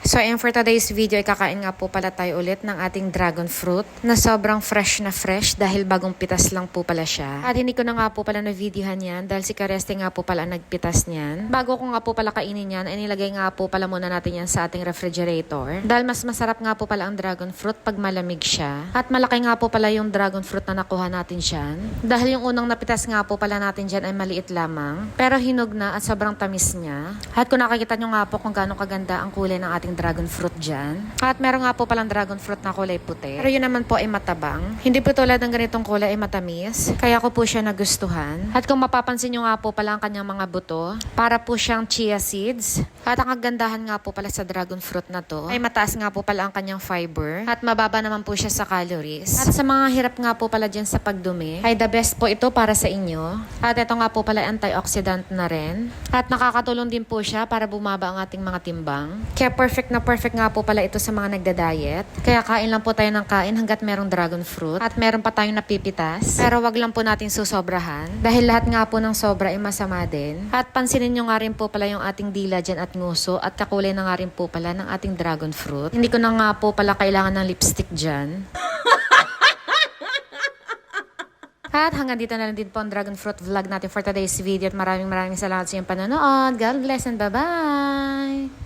So and for today's video ay kakain nga po pala tayo ulit ng ating dragon fruit na sobrang fresh na fresh dahil bagong pitas lang po pala siya. At hindi ko na nga po pala na-videohan yan dahil si Kareste nga po pala ang nagpitas niyan. Bago ko nga po pala kainin yan ay nilagay nga po pala muna natin yan sa ating refrigerator dahil mas masarap nga po pala ang dragon fruit pag malamig siya. At malaki nga po pala yung dragon fruit na nakuha natin dyan. Dahil yung unang napitas nga po pala natin dyan ay maliit lamang pero hinog na at sobrang tamis niya. At kung nakikita nyo nga po kung gaano kaganda ang kulay ng ating dragon fruit dyan. At meron nga po palang dragon fruit na kulay puti. Pero yun naman po ay matabang. Hindi po tulad ng ganitong kulay ay matamis. Kaya ko po siya nagustuhan. At kung mapapansin nyo nga po pala ang kanyang mga buto, para po siyang chia seeds. At ang kagandahan nga po pala sa dragon fruit na to, ay mataas nga po pala ang kanyang fiber. At mababa naman po siya sa calories. At sa mga hirap nga po pala dyan sa pagdumi, ay the best po ito para sa inyo. At ito nga po pala antioxidant na rin. At nakakatulong din po siya para bumaba ang ating mga timbang. Kaya perfect nga po pala ito sa mga nagda-diet. Kaya kain lang po tayo ng kain hanggat merong dragon fruit. At meron pa tayong napipitas. Pero wag lang po natin susobrahan. Dahil lahat nga po ng sobra ay masama din. At pansinin nyo nga rin po pala yung ating dila dyan at nguso. At kakulay na nga rin po pala ng ating dragon fruit. Hindi ko na nga po pala kailangan ng lipstick dyan. At hanggang dito na lang din po ang dragon fruit vlog natin for today's video. At maraming salamat sa inyong panonood. God bless and bye-bye!